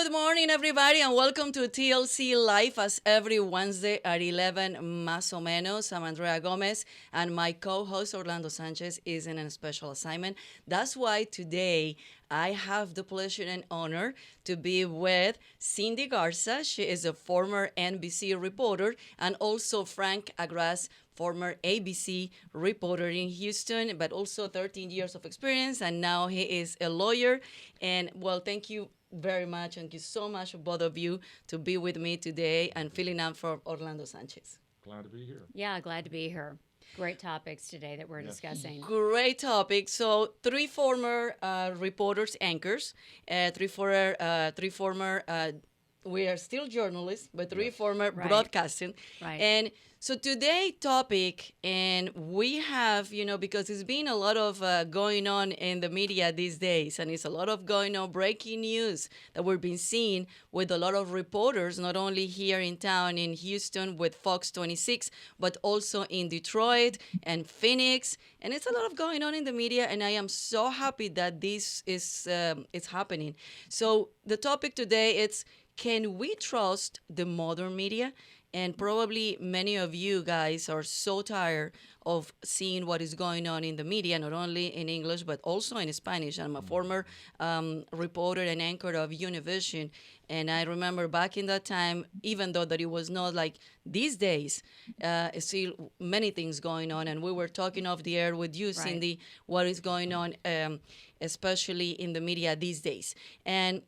Good morning, everybody, and welcome to TLC Live as every Wednesday at 11 más o menos. I'm Andrea Gomez, and my co-host Orlando Sanchez is in a special assignment. That's why today I have the pleasure and honor to be with Cindy Garza. She is a former NBC reporter, and also Frank Agraz, former ABC reporter in Houston, but also 13 years of experience, and now he is a lawyer. And well, thank you very much. Thank you so much, both of you, to be with me today and filling out for Orlando Sanchez. Glad to be here. Yeah, glad to be here. Great topics today that we're discussing. Great topic. So, three former reporters, anchors, three former. We are still journalists, but three former broadcasting. Right. And so today topic, and we have, because it's been a lot of going on in the media these days, and it's a lot of going on breaking news that we've been seeing with a lot of reporters, not only here in town in Houston with Fox 26, but also in Detroit and Phoenix. And it's a lot of going on in the media, and I am so happy that this is it's happening. So the topic today is, can we trust the modern media? And probably many of you guys are so tired of seeing what is going on in the media, not only in English, but also in Spanish. I'm a former reporter and anchor of Univision. And I remember back in that time, even though that it was not like these days, still many things going on. And we were talking off the air with you, Cindy, what is going on, especially in the media these days. And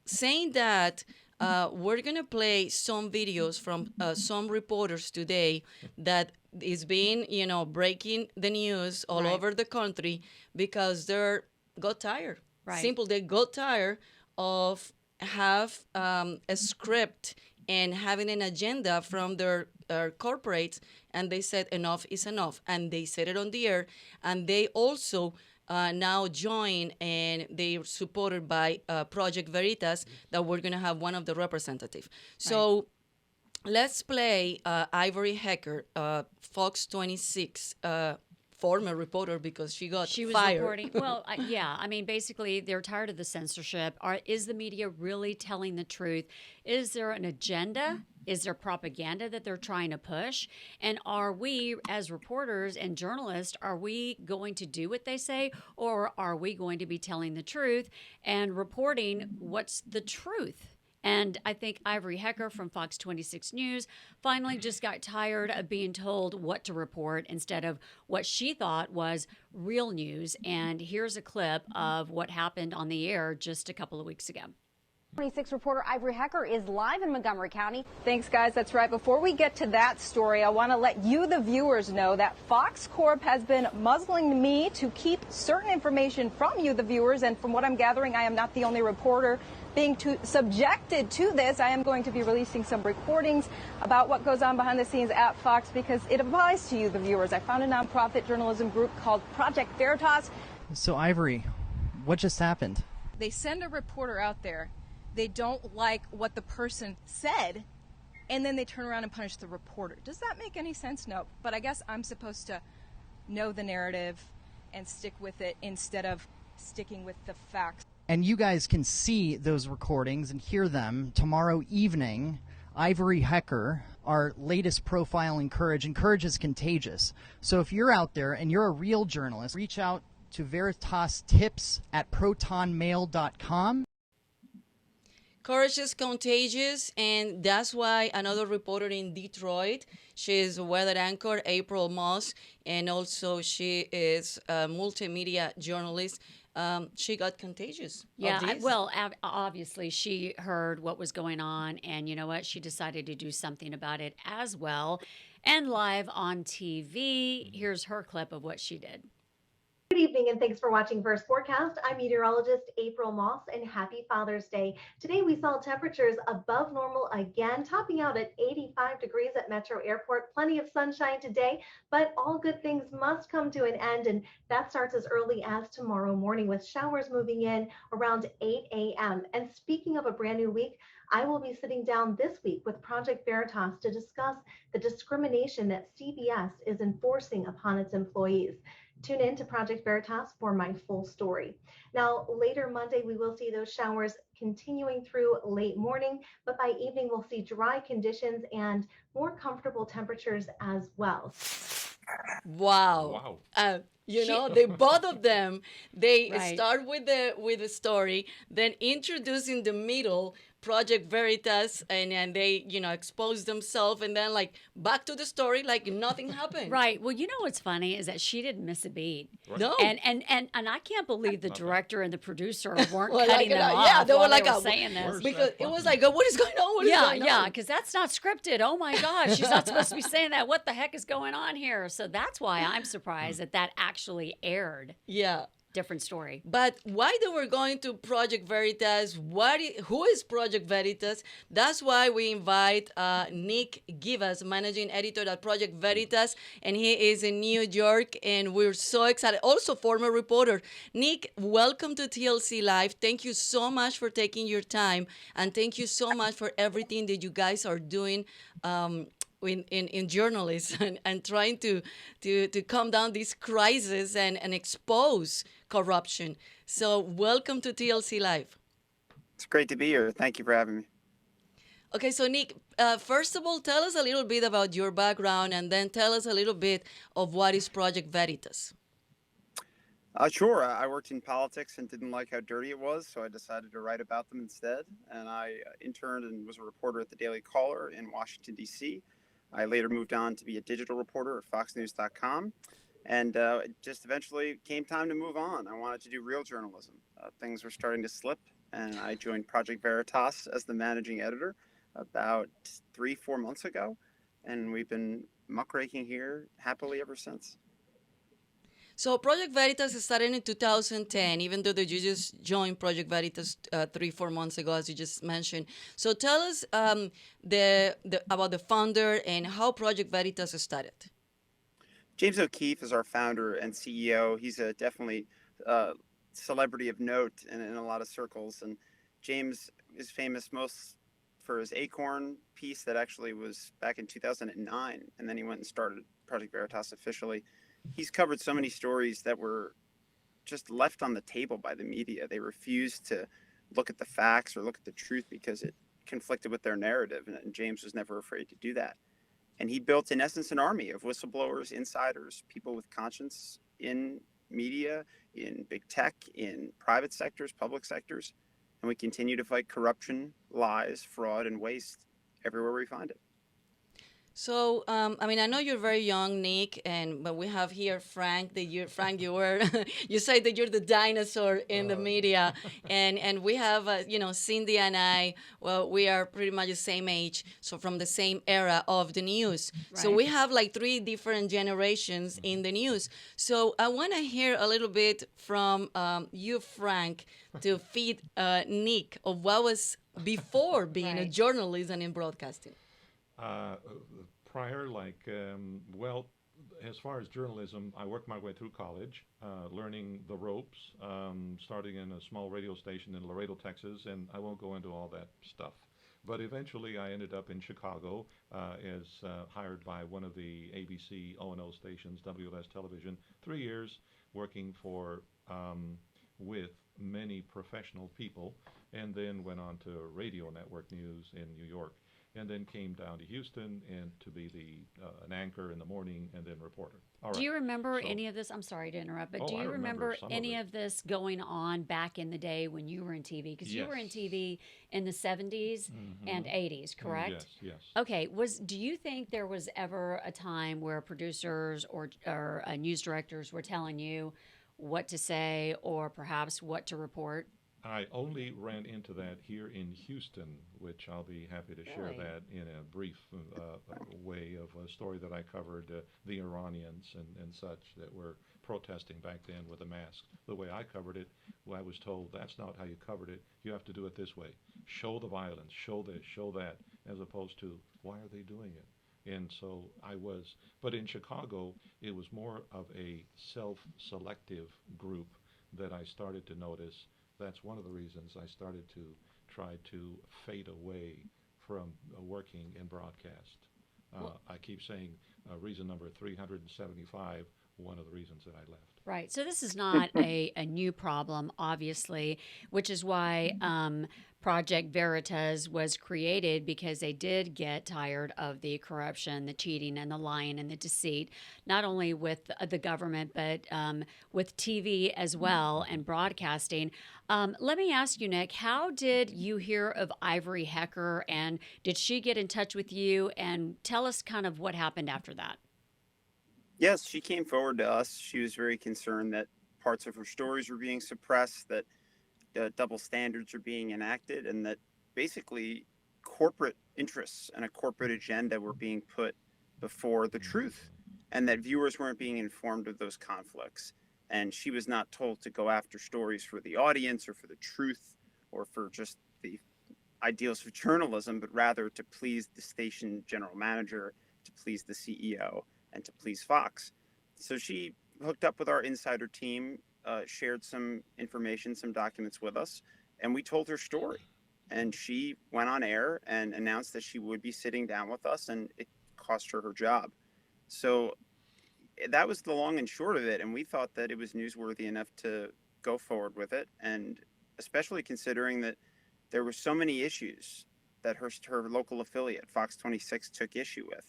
saying that, we're going to play some videos from some reporters today that is being, breaking the news all over the country because they got tired. Right. Simple, they got tired of have a script and having an agenda from their corporates, and they said enough is enough, and they said it on the air, and they also now join, and they're supported by Project Veritas, that we're going to have one of the representatives. So let's play Ivory Hecker, Fox 26 former reporter, because she was fired. Reporting. Well, basically, they're tired of the censorship. Is the media really telling the truth? Is there an agenda? Is there propaganda that they're trying to push? And are we, as reporters and journalists, are we going to do what they say, or are we going to be telling the truth and reporting what's the truth? And I think Ivory Hecker from Fox 26 News finally just got tired of being told what to report instead of what she thought was real news. And here's a clip of what happened on the air just a couple of weeks ago. 26 reporter Ivory Hecker is live in Montgomery County. Thanks, guys. That's right. Before we get to that story, I want to let you, the viewers, know that Fox Corp has been muzzling me to keep certain information from you, the viewers. And from what I'm gathering, I am not the only reporter being subjected to this. I am going to be releasing some recordings about what goes on behind the scenes at Fox because it applies to you, the viewers. I found a nonprofit journalism group called Project Veritas. So, Ivory, what just happened? They send a reporter out there. They don't like what the person said, and then they turn around and punish the reporter. Does that make any sense? No. But I guess I'm supposed to know the narrative and stick with it instead of sticking with the facts. And you guys can see those recordings and hear them tomorrow evening. Ivory Hecker, our latest profile in Courage, and Courage is contagious. So if you're out there and you're a real journalist, reach out to Veritas Tips at protonmail.com. Courage is contagious, and that's why another reporter in Detroit, she's weather anchor, April Moss, and also she is a multimedia journalist. She got contagious. Yeah, obviously she heard what was going on, and you know what? She decided to do something about it as well. And live on TV, here's her clip of what she did. Good evening, and thanks for watching First Forecast. I'm meteorologist April Moss, and happy Father's Day. Today we saw temperatures above normal again, topping out at 85 degrees at Metro Airport. Plenty of sunshine today, but all good things must come to an end, and that starts as early as tomorrow morning with showers moving in around 8 a.m. And speaking of a brand new week, I will be sitting down this week with Project Veritas to discuss the discrimination that CBS is enforcing upon its employees. Tune in to Project Veritas for my full story. Now, later Monday, we will see those showers continuing through late morning, but by evening, we'll see dry conditions and more comfortable temperatures as well. Wow. Wow. They both of them, they Right. start with the story, then introduce in the middle Project Veritas, and they expose themselves, and then like back to the story like nothing happened. Right. Well, you know what's funny is that she didn't miss a beat. Right. No. And I can't believe the Not bad. director and the producer weren't Well, cutting them off. yeah, they were while like saying this. Where's because that it was button? like, what is going on? What is Yeah, going yeah, on? because that's not scripted. Oh my gosh, she's not supposed to be saying that. What the heck is going on here? So that's why I'm surprised that that actually aired. Yeah. Different story. But why they were going to Project Veritas? Who is Project Veritas? That's why we invite Nick Givas, managing editor at Project Veritas, and he is in New York, and we're so excited. Also, former reporter. Nick, welcome to TLC Live. Thank you so much for taking your time, and thank you so much for everything that you guys are doing. In journalism and trying to calm down this crisis and expose corruption. So welcome to TLC Live. It's great to be here. Thank you for having me. Okay, so Nick, first of all, tell us a little bit about your background, and then tell us a little bit of what is Project Veritas. Sure. I worked in politics and didn't like how dirty it was, so I decided to write about them instead. And I interned and was a reporter at the Daily Caller in Washington, D.C. I later moved on to be a digital reporter at foxnews.com. And it just eventually came time to move on. I wanted to do real journalism. Things were starting to slip, and I joined Project Veritas as the managing editor about 3-4 months ago. And we've been muckraking here happily ever since. So Project Veritas started in 2010, even though you just joined Project Veritas 3-4 months ago, as you just mentioned. So tell us about the founder and how Project Veritas started. James O'Keefe is our founder and CEO. He's a definitely celebrity of note in a lot of circles. And James is famous most for his Acorn piece that actually was back in 2009. And then he went and started Project Veritas officially. He's covered so many stories that were just left on the table by the media. They refused to look at the facts or look at the truth because it conflicted with their narrative. And James was never afraid to do that. And he built, in essence, an army of whistleblowers, insiders, people with conscience in media, in big tech, in private sectors, public sectors. And we continue to fight corruption, lies, fraud, and waste everywhere we find it. So, I know you're very young, Nick, but we have here Frank. You were, you say that you're the dinosaur in the media, and we have, Cindy and I. Well, we are pretty much the same age, so from the same era of the news. Right. So we have like 3 different generations in the news. So I want to hear a little bit from you, Frank, to feed Nick of what was before being a journalist and in broadcasting. Prior, as far as journalism, I worked my way through college, learning the ropes, starting in a small radio station in Laredo, Texas, and I won't go into all that stuff. But eventually I ended up in Chicago as hired by one of the ABC O&O stations, WLS Television, 3 years working with many professional people, and then went on to Radio Network News in New York. And then came down to Houston and to be an anchor in the morning and then reporter. All right. Do you remember any of this? I'm sorry to interrupt, but do you remember any of this going on back in the day when you were in TV? Because you were in TV in the 70s and 80s, correct? Yes. Okay. Do you think there was ever a time where producers or news directors were telling you what to say or perhaps what to report? I only ran into that here in Houston, which I'll be happy to share that in a brief way of a story that I covered, the Iranians and such that were protesting back then with a mask. The way I covered it, I was told that's not how you covered it. You have to do it this way. Show the violence, show this, show that, as opposed to why are they doing it? And so but in Chicago, it was more of a self-selective group that I started to notice. That's one of the reasons I started to try to fade away from working in broadcast. I keep saying reason number 375 one of the reasons that I left. Right. So this is not a new problem, obviously, which is why Project Veritas was created, because they did get tired of the corruption, the cheating, and the lying and the deceit, not only with the government, but with TV as well and broadcasting. Let me ask you, Nick, how did you hear of Ivory Hecker, and did she get in touch with you? And tell us kind of what happened after that. Yes, she came forward to us. She was very concerned that parts of her stories were being suppressed, that double standards are being enacted, and that basically corporate interests and a corporate agenda were being put before the truth, and that viewers weren't being informed of those conflicts. And she was not told to go after stories for the audience or for the truth or for just the ideals of journalism, but rather to please the station general manager, to please the CEO, and to please Fox. So she hooked up with our insider team, shared some information, some documents with us, and we told her story. And she went on air and announced that she would be sitting down with us, and it cost her her job. So that was the long and short of it, and we thought that it was newsworthy enough to go forward with it, and especially considering that there were so many issues that her local affiliate, Fox 26, took issue with.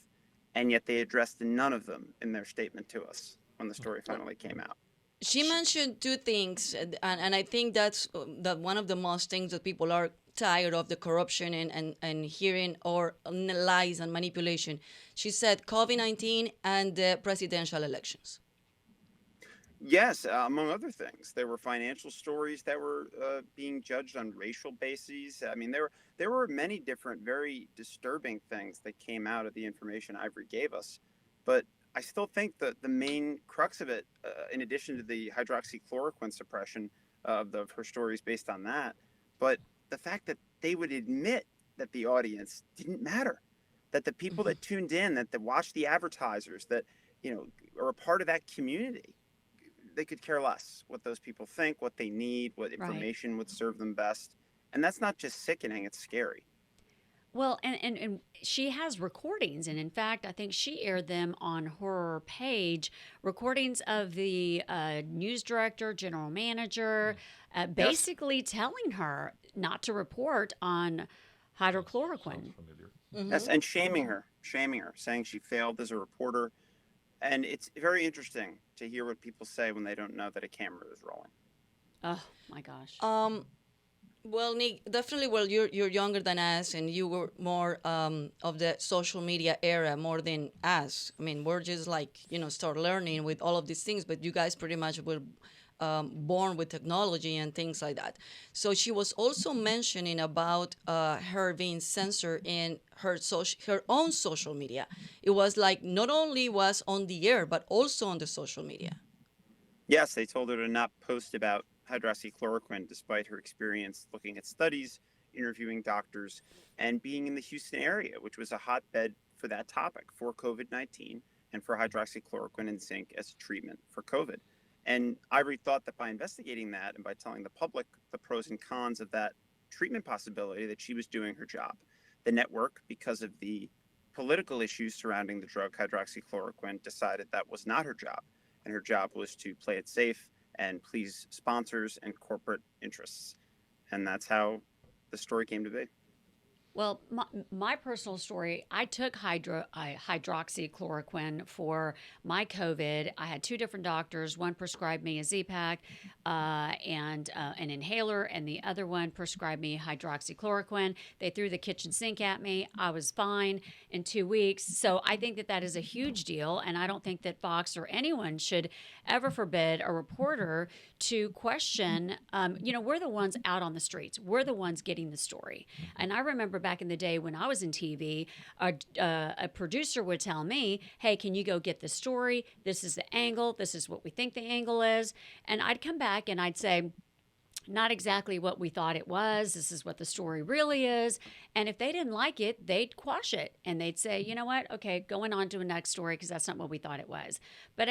And yet they addressed none of them in their statement to us when the story finally came out. She mentioned two things, and I think that's that one of the most things that people are tired of, the corruption and hearing or lies and manipulation. She said COVID-19 and the presidential elections. Yes, among other things, there were financial stories that were being judged on racial bases. I mean, there were many different, very disturbing things that came out of the information Ivory gave us. But I still think that the main crux of it, in addition to the hydroxychloroquine suppression of her stories based on that, but the fact that they would admit that the audience didn't matter, that the people that tuned in, that watched the advertisers, that are a part of that community, they could care less what those people think, what they need, what information would serve them best. And that's not just sickening, it's scary. Well, and she has recordings, and in fact, I think she aired them on her page, recordings of the news director, general manager, basically telling her not to report on hydrochloroquine. Yes, and shaming her, saying she failed as a reporter. And it's very interesting to hear what people say when they don't know that a camera is rolling. Oh, my gosh. Well, Nick, definitely. Well, you're younger than us, and you were more of the social media era more than us. I mean, we're just like start learning with all of these things, but you guys pretty much were born with technology and things like that. So she was also mentioning about her being censored in her own social media. It was like not only was on the air, but also on the social media. Yes, they told her to not post about hydroxychloroquine despite her experience looking at studies, interviewing doctors, and being in the Houston area, which was a hotbed for that topic, for COVID-19 and for hydroxychloroquine and zinc as a treatment for COVID. And Ivory thought that by investigating that and by telling the public the pros and cons of that treatment possibility, that she was doing her job. The network, because of the political issues surrounding the drug hydroxychloroquine, decided that was not her job. And her job was to play it safe and please sponsors and corporate interests. And that's how the story came to be. Well, my personal story, I took hydroxychloroquine for my COVID. I had two different doctors. One prescribed me a Z-Pak and an inhaler, and the other one prescribed me hydroxychloroquine. They threw the kitchen sink at me. I was fine in 2 weeks. So I think that is a huge deal, and I don't think that Fox or anyone should ever forbid a reporter to question. We're the ones out on the streets. We're the ones getting the story. And I remember back in the day when I was in TV, a producer would tell me, hey, can you go get the story? This is the angle. This is what we think the angle is. And I'd come back and I'd say, not exactly what we thought it was. This is what the story really is. And if they didn't like it, they'd quash it. And they'd say, you know what? Okay, going on to a next story because that's not what we thought it was. But,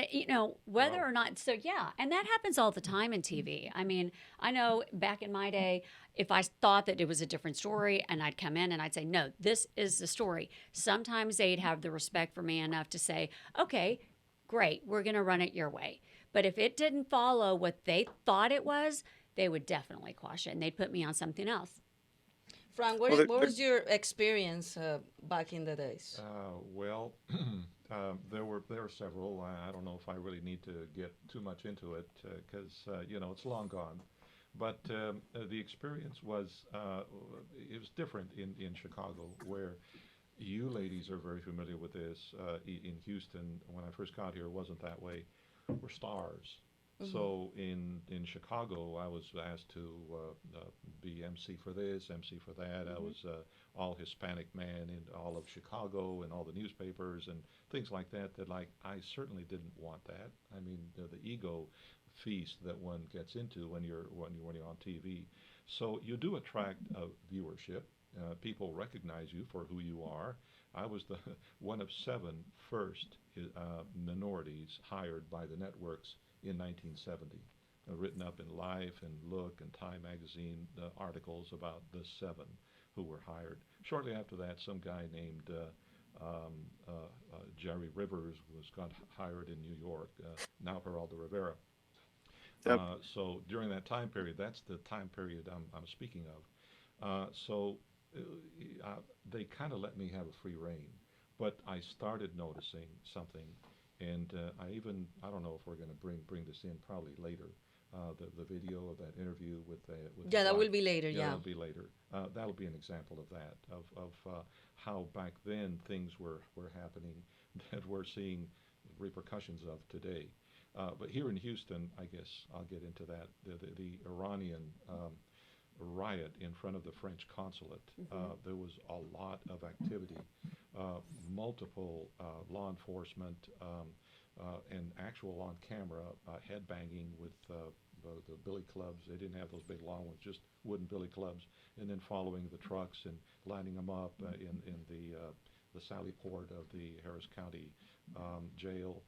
whether or not, so yeah. And that happens all the time in TV. I mean, I know back in my day, if I thought that it was a different story and I'd come in and I'd say, no, this is the story. Sometimes they'd have the respect for me enough to say, okay, great, we're going to run it your way. But if it didn't follow what they thought it was, they would definitely quash it and they'd put me on something else. Frank, Well, what was your experience back in the days? Well, there were several. I don't know if I really need to get too much into it because it's long gone. But the experience was it was different in Chicago, where you ladies are very familiar with this. In Houston, when I first got here, it wasn't that way. We're stars. So in Chicago, I was asked to be MC for this, MC for that. I was all Hispanic man in all of Chicago and all the newspapers and things like that. I certainly didn't want that. I mean, the ego feast that one gets into when you're on TV. So you do attract viewership. People recognize you for who you are. I was the one of 7 first minorities hired by the networks in 1970, written up in Life and Look and Time magazine articles about the 7 who were hired. Shortly after that, some guy named Jerry Rivers got hired in New York, now Geraldo Rivera. Yep. So during that time period, that's the time period I'm speaking of. So they kind of let me have a free rein, but I started noticing something, and I don't know if we're going to bring this in probably later. The video of that interview with that will be later. Yeah, that'll be later. That'll be an example of that of how back then things were happening that we're seeing repercussions of today. But here in Houston, I guess I'll get into that. The Iranian riot in front of the French consulate, there was a lot of activity, multiple law enforcement and actual on-camera headbanging with the billy clubs. They didn't have those big long ones, just wooden billy clubs, and then following the trucks and lining them up in the Sally Port of the Harris County jail.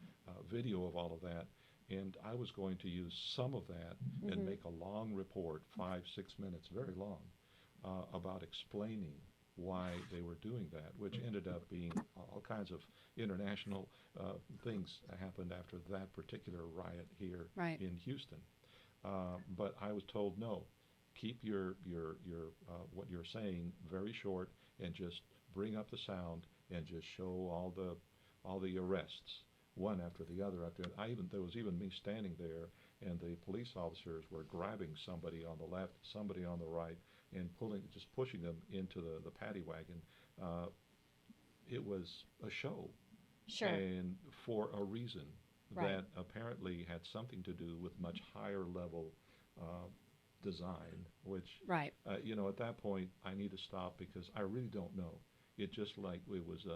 Video of all of that. And I was going to use some of that and make a long report, 5-6 minutes, very long, about explaining why they were doing that, which ended up being all kinds of international things happened after that particular riot here in Houston. But I was told, no, keep your what you're saying very short and just bring up the sound and just show all the arrests, one after the other. There was even me standing there, and the police officers were grabbing somebody on the left, somebody on the right, and pushing them into the paddy wagon. It was a show, and for a reason that apparently had something to do with much higher level design, which at that point I need to stop because I really don't know. It just like it was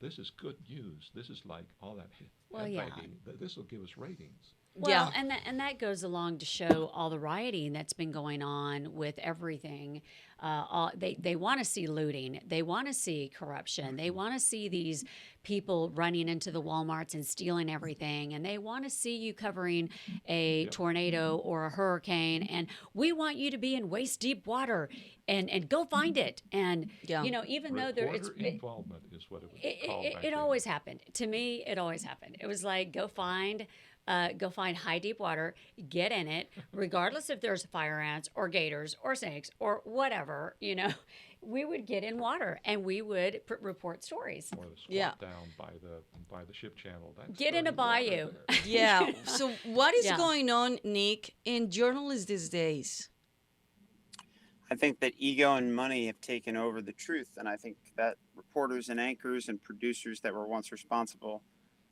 this is good news. This is like all that headbanging. This will give us ratings. Well, and that goes along to show all the rioting that's been going on with everything. They want to see looting. They want to see corruption. They want to see these people running into the Walmarts and stealing everything. And they want to see you covering a tornado or a hurricane. And we want you to be in waist-deep water and go find it. And, even though it's involvement is what it was called back it then. always happened. To me, it always happened. It was like, go find high deep water, get in it, regardless if there's fire ants or gators or snakes or whatever, we would get in water and we would report stories. Or the squat down by the ship channel. That's get in a bayou. So what is going on, Nick, in journalists these days? I think that ego and money have taken over the truth, and I think that reporters and anchors and producers that were once responsible,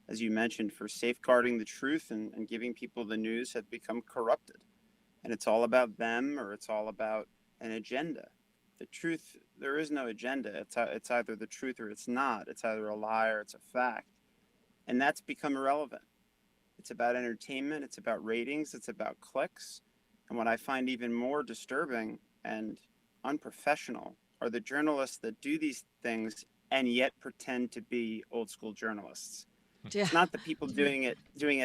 as you mentioned, for safeguarding the truth and giving people the news have become corrupted. And it's all about them, or it's all about an agenda. The truth, there is no agenda. It's either the truth or it's not. It's either a lie or it's a fact. And that's become irrelevant. It's about entertainment. It's about ratings. It's about clicks. And what I find even more disturbing and unprofessional are the journalists that do these things and yet pretend to be old school journalists. It's not the people doing it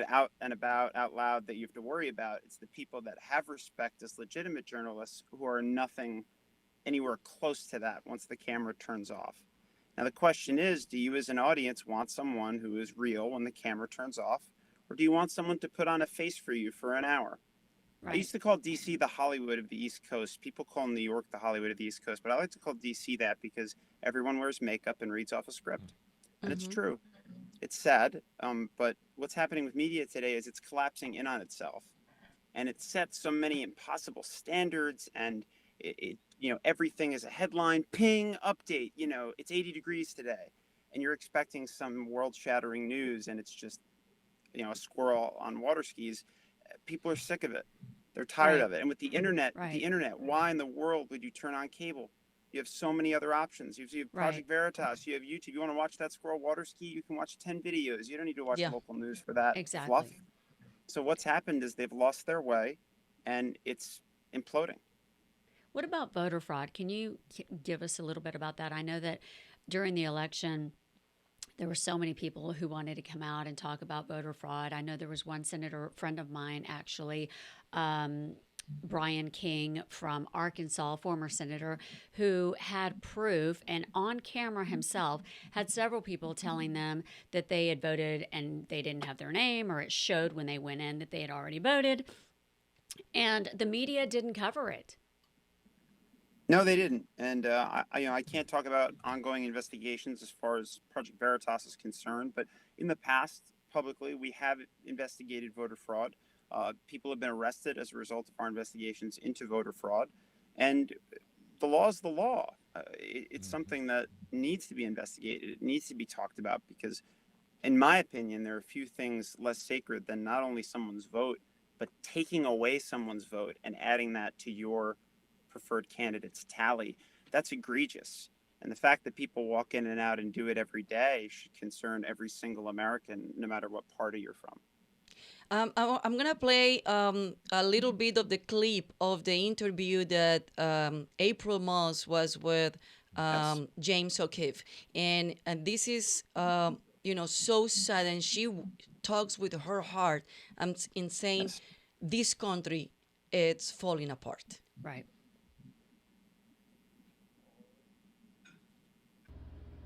out and about out loud that you have to worry about. It's the people that have respect as legitimate journalists who are nothing anywhere close to that once the camera turns off. Now, the question is, do you as an audience want someone who is real when the camera turns off, or do you want someone to put on a face for you for an hour? Right. I used to call DC the Hollywood of the East Coast. People call New York the Hollywood of the East Coast, but I like to call DC that because everyone wears makeup and reads off a script. And it's true. It's sad, but what's happening with media today is it's collapsing in on itself. And it sets so many impossible standards, and it everything is a headline, ping, update, it's 80 degrees today. And you're expecting some world-shattering news, and it's just, a squirrel on water skis. People are sick of it. They're tired of it. And with the internet, why in the world would you turn on cable? You have so many other options. You have Project Veritas. You have YouTube. You want to watch that squirrel water ski? You can watch 10 videos. You don't need to watch local news for that fluff. So what's happened is they've lost their way, and it's imploding. What about voter fraud? Can you give us a little bit about that? I know that during the election, there were so many people who wanted to come out and talk about voter fraud. I know there was one senator friend of mine, actually, Brian King from Arkansas, former senator, who had proof and on camera himself had several people telling them that they had voted and they didn't have their name, or it showed when they went in that they had already voted. And the media didn't cover it. No, they didn't. And I can't talk about ongoing investigations as far as Project Veritas is concerned, but in the past, publicly, we have investigated voter fraud. People have been arrested as a result of our investigations into voter fraud. And the law is the law. It's something that needs to be investigated. It needs to be talked about because, in my opinion, there are few things less sacred than not only someone's vote, but taking away someone's vote and adding that to your preferred candidate's tally. That's egregious. And the fact that people walk in and out and do it every day should concern every single American, no matter what party you're from. I'm going to play a little bit of the clip of the interview that April Moss was with James O'Keefe. And this is, so sad. And she talks with her heart in saying, this country, it's falling apart. Right.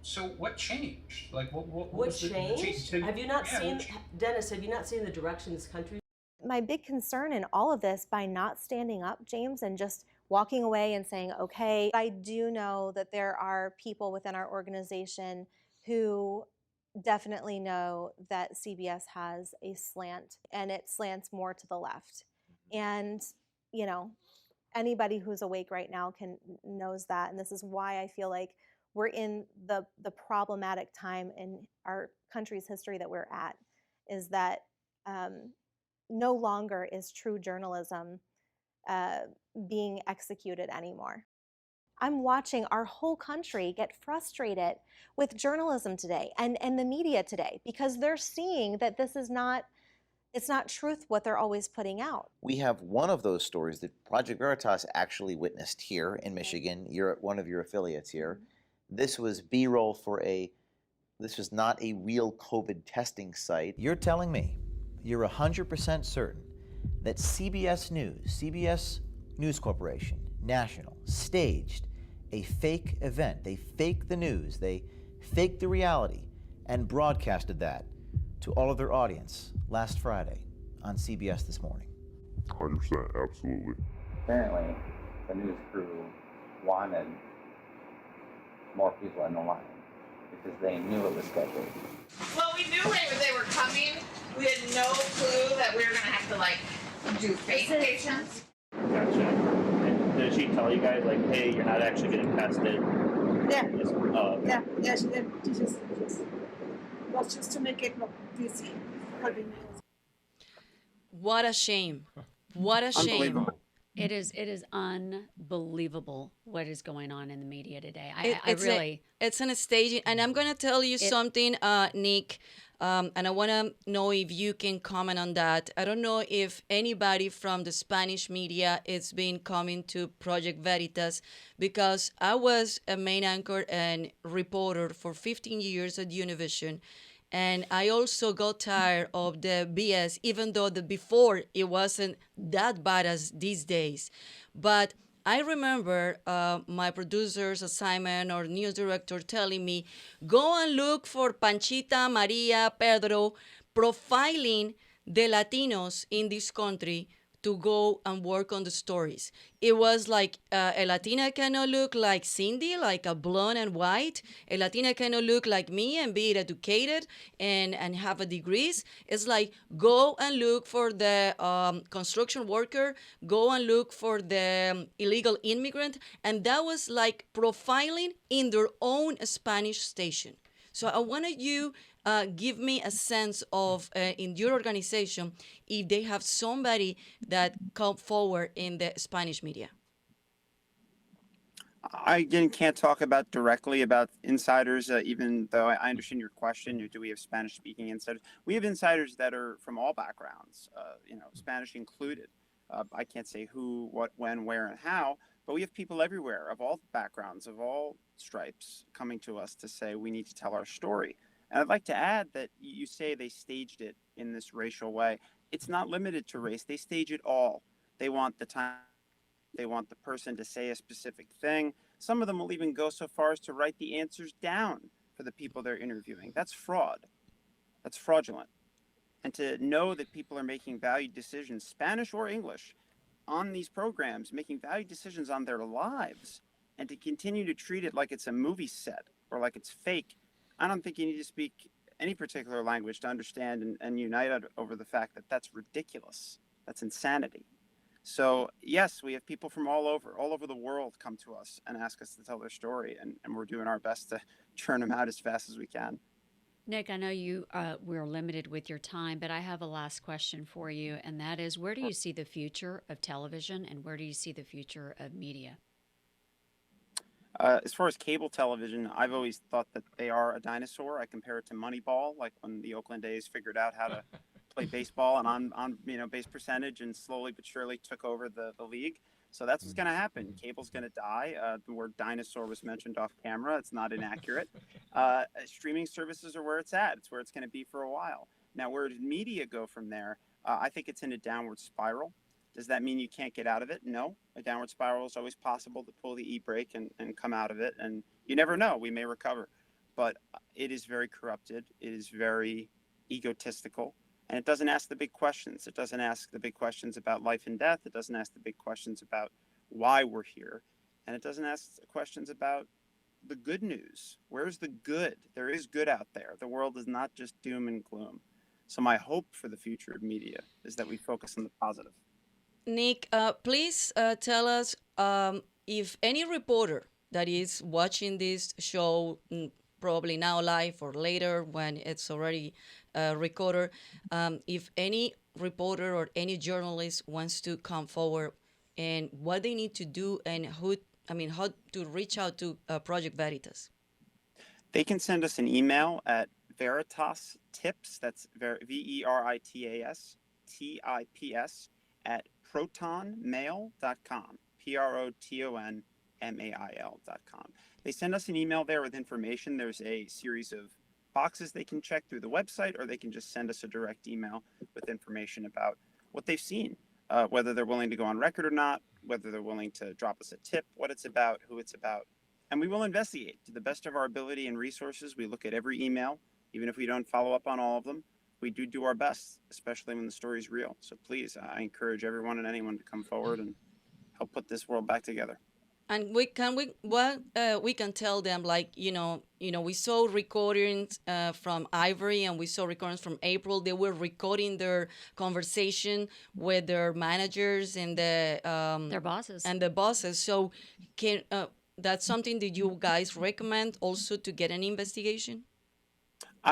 So what changed? Like what changed? Have you not seen, Dennis, have you not seen the direction this country? My big concern in all of this, by not standing up, James, and just walking away and saying, okay, I do know that there are people within our organization who definitely know that CBS has a slant, and it slants more to the left. And, anybody who's awake right now knows that. And this is why I feel like we're in the problematic time in our country's history that we're at, is that no longer is true journalism being executed anymore. I'm watching our whole country get frustrated with journalism today and the media today because they're seeing that this is not, it's not truth what they're always putting out. We have one of those stories that Project Veritas actually witnessed here in Michigan. You're at one of your affiliates here. This was B-roll this was not a real COVID testing site. You're telling me you're 100% certain that CBS News Corporation, National, staged a fake event. They faked the news, they faked the reality, and broadcasted that to all of their audience last Friday on CBS This Morning. 100%, absolutely. Apparently, the news crew wanted more people in the line because they knew it was scheduled. Well, we knew they were coming. We had no clue that we were going to have to, do fake patients. Gotcha. And did she tell you guys, hey, you're not actually getting tested? Yeah. Okay. Yeah, she did. Just to make it look busy. What a shame. What a shame. It is unbelievable what is going on in the media today. It's an staging, and I'm going to tell you something, Nick, and I want to know if you can comment on that. I don't know if anybody from the Spanish media is been coming to Project Veritas, because I was a main anchor and reporter for 15 years at Univision. And I also got tired of the BS, even though before it wasn't that bad as these days. But I remember my producer's assignment or news director telling me, go and look for Panchita, Maria, Pedro, profiling the Latinos in this country to go and work on the stories. It was like a Latina cannot look like Cindy, like a blonde and white. A Latina cannot look like me and be educated and have a degrees. It's like go and look for the construction worker, go and look for the illegal immigrant. And that was like profiling in their own Spanish station. So I wanted you give me a sense of in your organization if they have somebody that come forward in the Spanish media. I again can't talk about directly about insiders, even though I understand your question. Do we have Spanish-speaking insiders? We have insiders that are from all backgrounds, Spanish included. I can't say who, what, when, where, and how, but we have people everywhere of all backgrounds, of all stripes, coming to us to say we need to tell our story. And I'd like to add that you say they staged it in this racial way. It's not limited to race. They stage it all. They want the time. They want the person to say a specific thing. Some of them will even go so far as to write the answers down for the people they're interviewing. That's fraud. That's fraudulent. And to know that people are making valued decisions, Spanish or English, on these programs, making valued decisions on their lives, and to continue to treat it like it's a movie set or like it's fake, I don't think you need to speak any particular language to understand and unite over the fact that that's ridiculous. That's insanity. So yes, we have people from all over the world come to us and ask us to tell their story, and we're doing our best to churn them out as fast as we can. Nick, I know we're limited with your time, but I have a last question for you, and that is, where do you see the future of television, and where do you see the future of media? As far as cable television, I've always thought that they are a dinosaur. I compare it to Moneyball, like when the Oakland A's figured out how to play baseball and on base percentage, and slowly but surely took over the league. So that's what's going to happen. Cable's going to die. The word dinosaur was mentioned off camera. It's not inaccurate. Streaming services are where it's at. It's where it's going to be for a while. Now, where does media go from there? I think it's in a downward spiral. Does that mean you can't get out of it? No. A downward spiral is always possible to pull the e-brake and come out of it. And you never know. We may recover. But it is very corrupted. It is very egotistical. And it doesn't ask the big questions. It doesn't ask the big questions about life and death. It doesn't ask the big questions about why we're here. And it doesn't ask questions about the good news. Where's the good? There is good out there. The world is not just doom and gloom. So my hope for the future of media is that we focus on the positive. Nick, please tell us if any reporter that is watching this show, probably now live or later when it's already recorded, if any reporter or any journalist wants to come forward and what they need to do and how to reach out to Project Veritas. They can send us an email at Veritas Tips, that's Veritas TIPS at protonmail.com, protonmail.com. They send us an email there with information. There's a series of boxes they can check through the website, or they can just send us a direct email with information about what they've seen, whether they're willing to go on record or not, whether they're willing to drop us a tip, what it's about, who it's about. And we will investigate to the best of our ability and resources. We look at every email, even if we don't follow up on all of them. We do our best, especially when the story is real. So please, I encourage everyone and anyone to come forward and help put this world back together. And we can tell them, like, we saw recordings from Ivory and we saw recordings from April. They were recording their conversation with their managers and their bosses and the bosses. So that's something that you guys recommend also to get an investigation?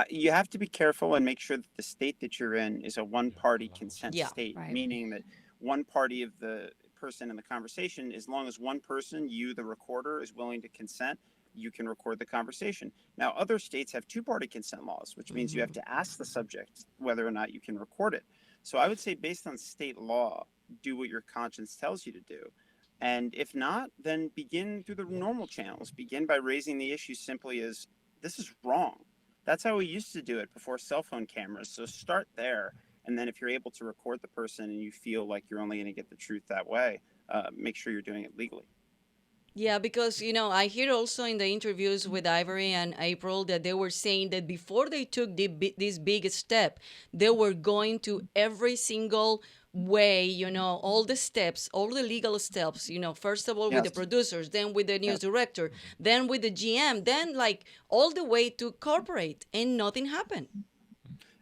You have to be careful and make sure that the state that you're in is a one-party consent state, right. Meaning that one party of the person in the conversation, as long as one person, you, the recorder, is willing to consent, you can record the conversation. Now, other states have two-party consent laws, which means you have to ask the subject whether or not you can record it. So I would say, based on state law, do what your conscience tells you to do. And if not, then begin through the normal channels. Begin by raising the issue simply as, this is wrong. That's how we used to do it before cell phone cameras. So start there. And then if you're able to record the person and you feel like you're only going to get the truth that way, make sure you're doing it legally. Yeah, because I hear also in the interviews with Ivory and April that they were saying that before they took this big step, they were going to every single way, all the steps, all the legal steps, first of all with the producers, then with the news director, then with the GM, then like all the way to corporate, and nothing happened.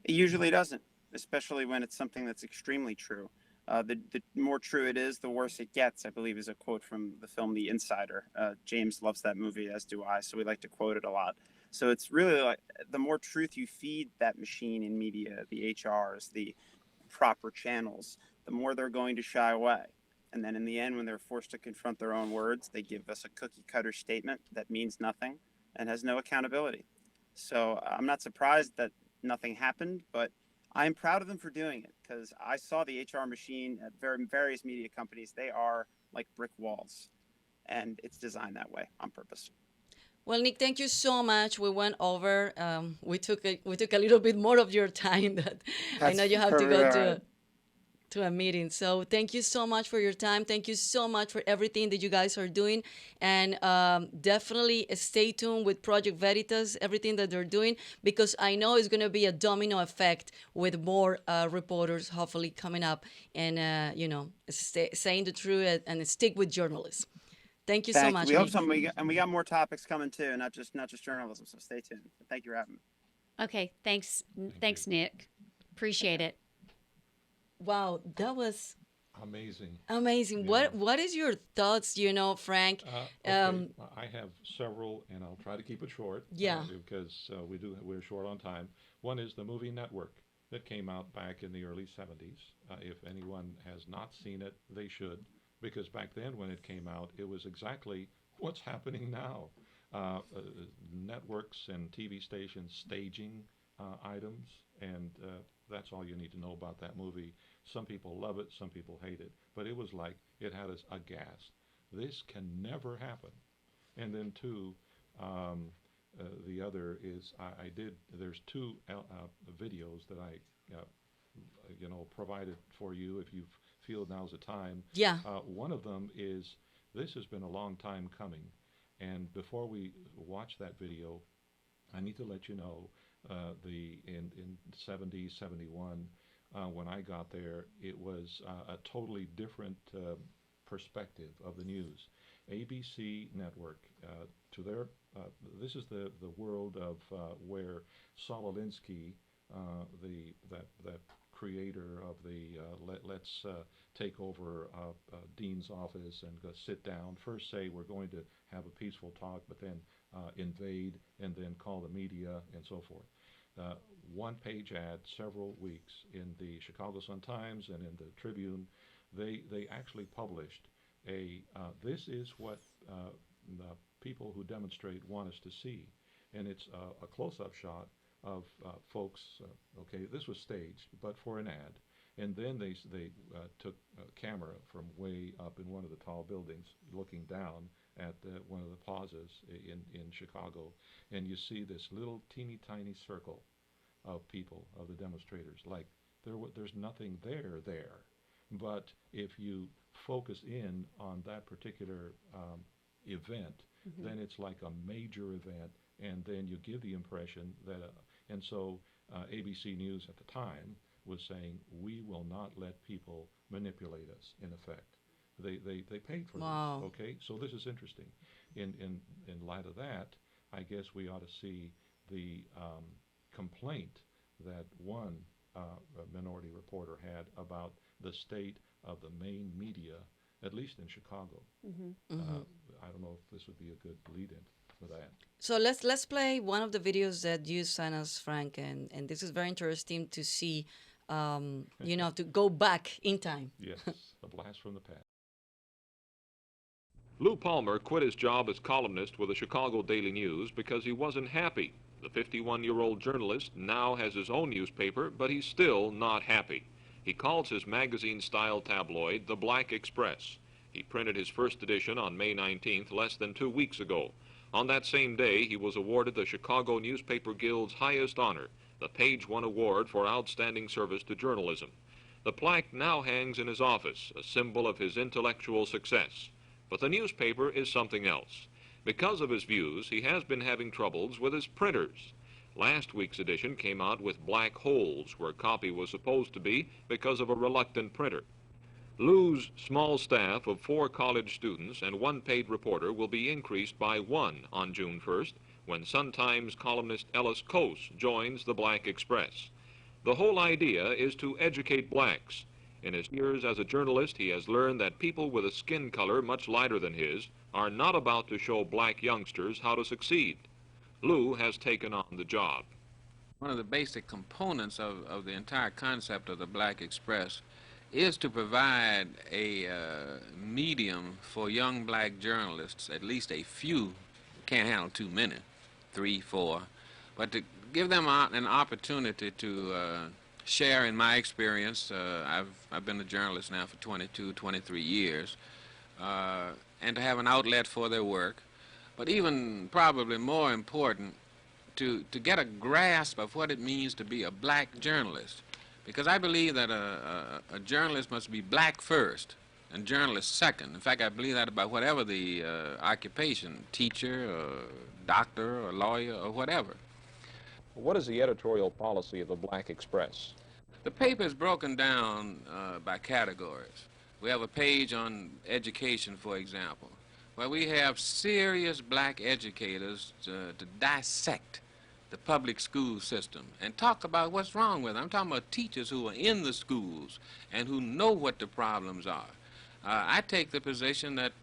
It usually doesn't, especially when it's something that's extremely true. The more true it is, the worse it gets, I believe is a quote from the film The Insider. James loves that movie, as do I, so we like to quote it a lot. So it's really like the more truth you feed that machine in media, the HRs, the proper channels, the more they're going to shy away. And then in the end, when they're forced to confront their own words, they give us a cookie cutter statement that means nothing and has no accountability. So I'm not surprised that nothing happened, but I'm proud of them for doing it, because I saw the HR machine at various media companies. They are like brick walls, and it's designed that way on purpose. Well, Nick, thank you so much. We went over. We took a little bit more of your time. That I know you have to go to a meeting. So thank you so much for your time. Thank you so much for everything that you guys are doing. And definitely stay tuned with Project Veritas, everything that they're doing, because I know it's going to be a domino effect with more reporters hopefully coming up and, saying the truth and stick with journalists. Thank you so much. We hope so. We got more topics coming too, not just journalism. So stay tuned. Thank you for having me. Okay. Thanks. Thanks, Nick. Appreciate it. Wow, that was amazing. Amazing. Yeah. What is your thoughts, Frank? Okay. I have several, and I'll try to keep it short. Yeah. Because we're short on time. One is the movie Network that came out back in the early 70s. If anyone has not seen it, they should, because back then when it came out, it was exactly what's happening now. Networks and TV stations staging items, and that's all you need to know about that movie. Some people love it, some people hate it, but it was like, it had us aghast. This can never happen. And then two, the other is there's two videos that I provided for you if you feel now's the time. Yeah. One of them is, this has been a long time coming, and before we watch that video, I need to let you know in 70, 71, when I got there, it was a totally different perspective of the news. ABC Network, this is the world of where Saul Alinsky, that creator of the let's take over Dean's office and go sit down, first say we're going to have a peaceful talk, but then invade and then call the media and so forth. One-page ad, several weeks in the Chicago Sun-Times and in the Tribune. They actually published this is what the people who demonstrate want us to see, and it's a close-up shot of folks. Okay, this was staged, but for an ad, and then they took a camera from way up in one of the tall buildings, looking down at one of the plazas in Chicago, and you see this little teeny tiny circle of people, of the demonstrators, like there's nothing there. But if you focus in on that particular event, then it's like a major event, and then you give the impression that, and so ABC News at the time was saying, we will not let people manipulate us, in effect. They paid for Wow. this, okay? So this is interesting. In light of that, I guess we ought to see the complaint that one minority reporter had about the state of the main media, at least in Chicago. I don't know if this would be a good lead-in for that. So let's play one of the videos that you sent us, Frank, and this is very interesting to see, to go back in time. Yes, a blast from the past. Lou Palmer quit his job as columnist with the Chicago Daily News because he wasn't happy. The 51-year-old journalist now has his own newspaper, but he's still not happy. He calls his magazine-style tabloid the Black Express. He printed his first edition on May 19th, less than 2 weeks ago. On that same day, he was awarded the Chicago Newspaper Guild's highest honor, the Page One Award for Outstanding Service to Journalism. The plaque now hangs in his office, a symbol of his intellectual success. But the newspaper is something else. Because of his views, he has been having troubles with his printers. Last week's edition came out with black holes where copy was supposed to be because of a reluctant printer. Lou's small staff of 4 college students and 1 paid reporter will be increased by 1 on June 1st when Sun-Times columnist Ellis Coase joins the Black Express. The whole idea is to educate blacks. In his years as a journalist, he has learned that people with a skin color much lighter than his are not about to show black youngsters how to succeed. Lou has taken on the job. One of the basic components of the entire concept of the Black Express is to provide a medium for young black journalists, at least a few, can't handle too many, 3, 4, but to give them an opportunity to share in my experience. I've been a journalist now for 22, 23 years, and to have an outlet for their work, but even probably more important, to get a grasp of what it means to be a black journalist. Because I believe that a journalist must be black first and journalist second. In fact, I believe that about whatever the occupation, teacher, or doctor, or lawyer, or whatever. What is the editorial policy of the Black Express? The paper is broken down by categories. We have a page on education, for example, where we have serious black educators to dissect the public school system and talk about what's wrong with it. I'm talking about teachers who are in the schools and who know what the problems are. I take the position that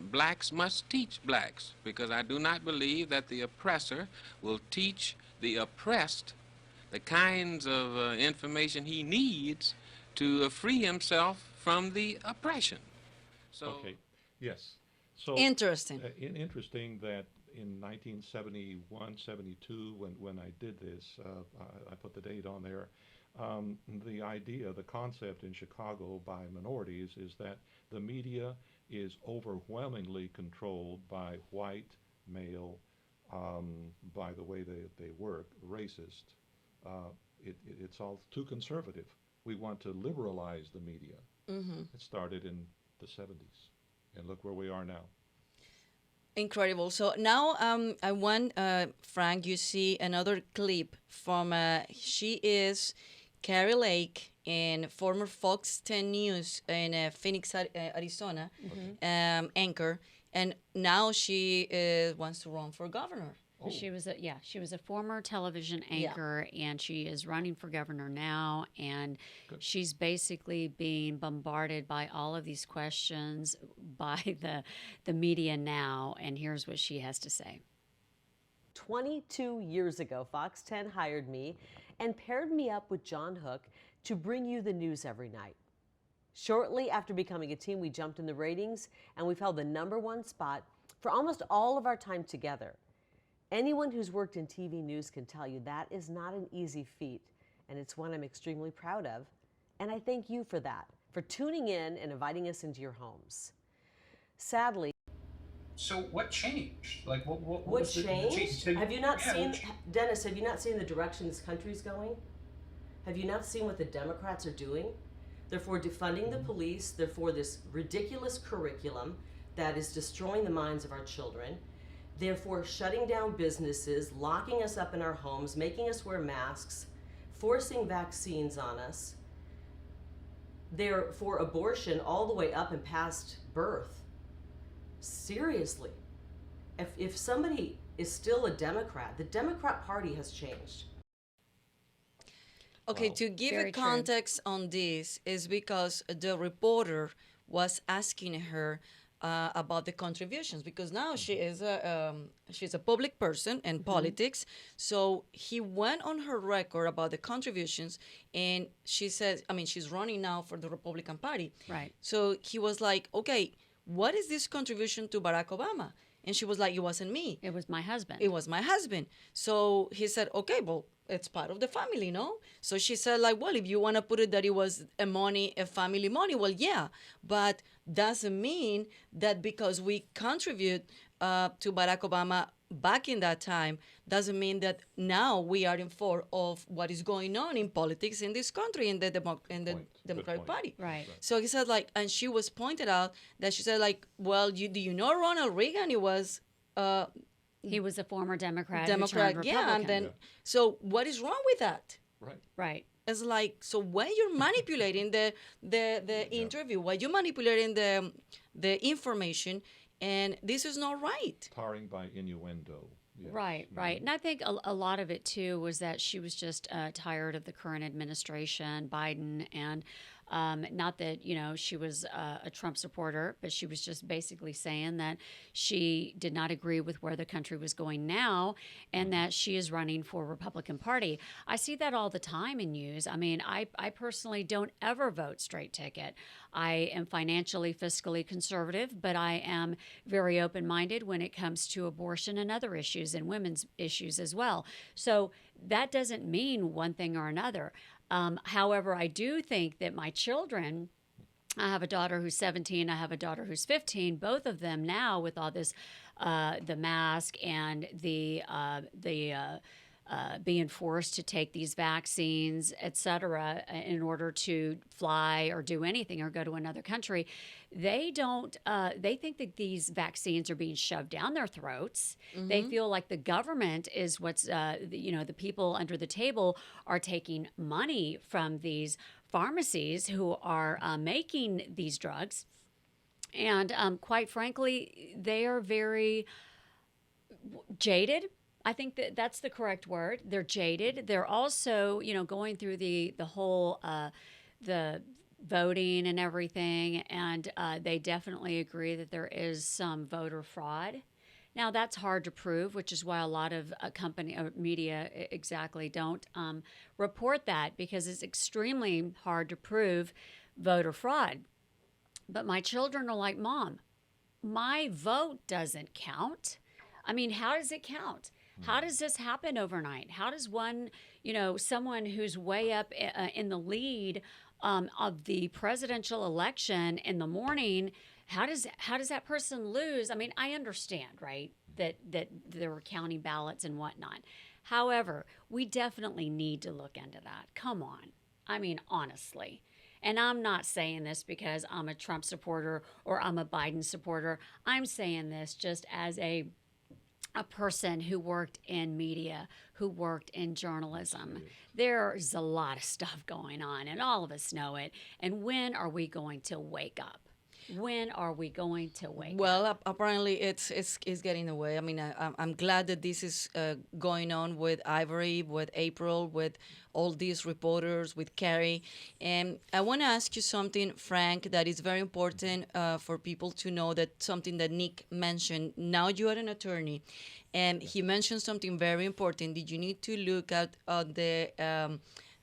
blacks must teach blacks, because I do not believe that the oppressor will teach the oppressed the kinds of information he needs to free himself from the oppression. So, okay, yes. So interesting. Interesting that in 1971, 72, when I did this, I put the date on there. The idea, the concept in Chicago by minorities is that the media is overwhelmingly controlled by white, male, by the way they work, racist. It's all too conservative. We want to liberalize the media. Mm-hmm. It started in the 70s, and look where we are now. Incredible. So now I want, Frank, you see another clip from, she is Carrie Lake, and former Fox 10 News in Phoenix, Arizona, anchor, and now she wants to run for governor. Oh. She was a former television anchor, and she is running for governor now, and she's basically being bombarded by all of these questions by the media now, and here's what she has to say. 22 years ago, Fox 10 hired me and paired me up with John Hook to bring you the news every night. Shortly after becoming a team, we jumped in the ratings, and we've held the #1 spot for almost all of our time together. Anyone who's worked in TV news can tell you that is not an easy feat, and it's one I'm extremely proud of. And I thank you for that, for tuning in and inviting us into your homes. Sadly. So what changed? Like what changed? Have you not seen, Dennis, have you not seen the direction this country's going? Have you not seen what the Democrats are doing? They're for defunding the police. They're for this ridiculous curriculum that is destroying the minds of our children. Therefore, shutting down businesses, locking us up in our homes, making us wear masks, forcing vaccines on us. They're for abortion all the way up and past birth. Seriously. If somebody is still a Democrat, the Democrat Party has changed. Okay, to give a context on this is because the reporter was asking her about the contributions, because now she is she's a public person in politics. So he went on her record about the contributions, and she says, I mean, she's running now for the Republican Party. Right. So he was like, okay, what is this contribution to Barack Obama? And she was like, it wasn't me. It was my husband. It was my husband. So he said, okay, well, it's part of the family, no? So she said, like, well, if you want to put it that it was a family money, well, yeah. But doesn't mean that because we contribute to Barack Obama, back in that time doesn't mean that now we are informed of what is going on in politics in this country, in the Democratic Party. Right. So he said, like, and she was pointed out that she said, like, well, do you know Ronald Reagan? He was a former Democrat. Democrat, who turned yeah. And Republican. then, so what is wrong with that? Right. It's like, so when you're manipulating the interview, when you're manipulating the information, and this is not right. Tarring by innuendo. Yes. Right. And I think a lot of it, too, was that she was just tired of the current administration, Biden, and not that, she was a Trump supporter, but she was just basically saying that she did not agree with where the country was going now and that she is running for Republican Party. I see that all the time in news. I mean, I personally don't ever vote straight ticket. I am financially, fiscally conservative, but I am very open-minded when it comes to abortion and other issues and women's issues as well. So that doesn't mean one thing or another. However, I do think that my children, I have a daughter who's 17, I have a daughter who's 15, both of them now with all this, the mask and the being forced to take these vaccines, et cetera, in order to fly or do anything or go to another country. They don't, they think that these vaccines are being shoved down their throats. Mm-hmm. They feel like the government is what's, the people under the table are taking money from these pharmacies who are making these drugs. And quite frankly, they are very jaded. I think that that's the correct word. They're jaded. They're also, going through the whole the voting and everything, and they definitely agree that there is some voter fraud. Now that's hard to prove, which is why a lot of media exactly don't report that, because it's extremely hard to prove voter fraud. But my children are like, Mom, my vote doesn't count. I mean, how does it count? How does this happen overnight? How does someone who's way up in the lead of the presidential election in the morning, how does that person lose? I mean, I understand, right, that there were counting ballots and whatnot. However, we definitely need to look into that. Come on. I mean, honestly. And I'm not saying this because I'm a Trump supporter or I'm a Biden supporter. I'm saying this just as a person who worked in media, who worked in journalism. There's a lot of stuff going on, and all of us know it. And when are we going to wake up? When are we going to wake up? Well, apparently it's getting away. I mean, I'm glad that this is going on with Ivory, with April, with all these reporters, with Carrie. And I want to ask you something, Frank, that is very important for people to know, that something that Nick mentioned. Now you are an attorney, and he mentioned something very important, that you need to look at the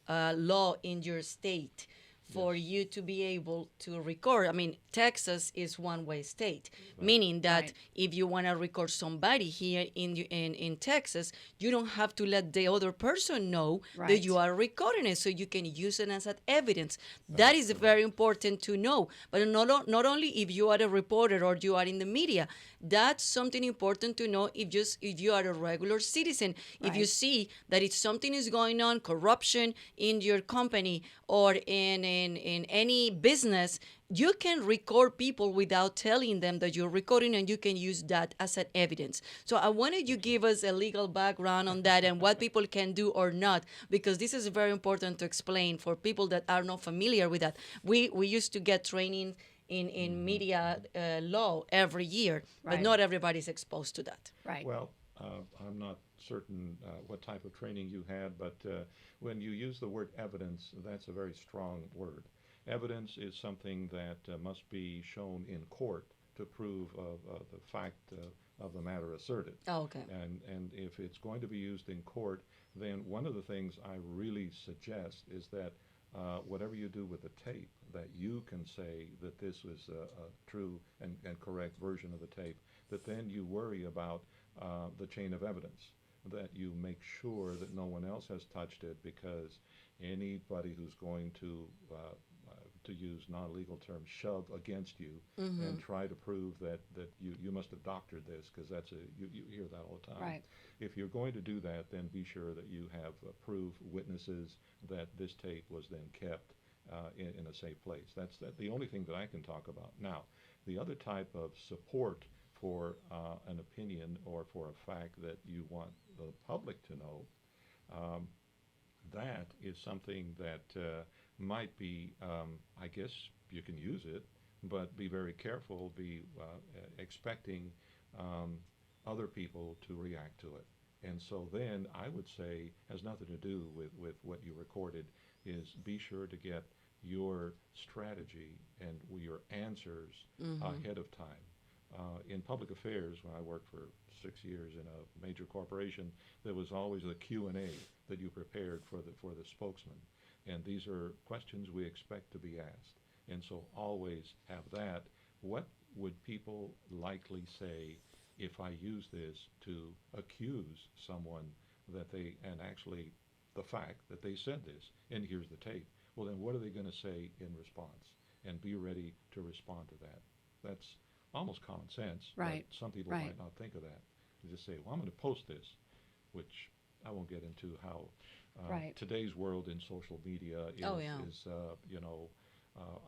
law in your state for you to be able to record. I mean, Texas is one-way state, meaning that if you want to record somebody here in Texas, you don't have to let the other person know that you are recording it, so you can use it as evidence. That is very important to know. But not only if you are a reporter or you are in the media, that's something important to know if you are a regular citizen. If you see that if something is going on, corruption in your company or in any business, you can record people without telling them that you're recording, and you can use that as an evidence. So I wanted you to give us a legal background on that and what people can do or not, because this is very important to explain for people that are not familiar with that. We used to get training in media law every year, but not everybody's exposed to that. Right. Well, I'm not certain what type of training you had, but when you use the word evidence, that's a very strong word. Evidence is something that must be shown in court to prove the fact of the matter asserted. Oh, okay. And if it's going to be used in court, then one of the things I really suggest is that whatever you do with the tape, that you can say that this was a true and correct version of the tape, that then you worry about the chain of evidence, that you make sure that no one else has touched it, because anybody who's going to to use non-legal terms, shove against you Mm-hmm. and try to prove that you must have doctored this, because you hear that all the time. Right. If you're going to do that, then be sure that you have proof, witnesses that this tape was then kept in a safe place. That's the only thing that I can talk about. Now, the other type of support for an opinion or for a fact that you want the public to know, that is something that might be, I guess you can use it, but be very careful, be expecting other people to react to it. And so then I would say, has nothing to do with what you recorded, is be sure to get your strategy and your answers ahead of time. In public affairs, when I worked for 6 years in a major corporation, there was always a Q&A that you prepared for the spokesman. And these are questions we expect to be asked. And so always have that. What would people likely say if I use this to accuse someone that they, and actually the fact that they said this, and here's the tape? Well, then what are they going to say in response? And be ready to respond to that. That's almost common sense. Right. But some people Right. might not think of that. They just say, well, I'm going to post this, which I won't get into how Right. today's world in social media is,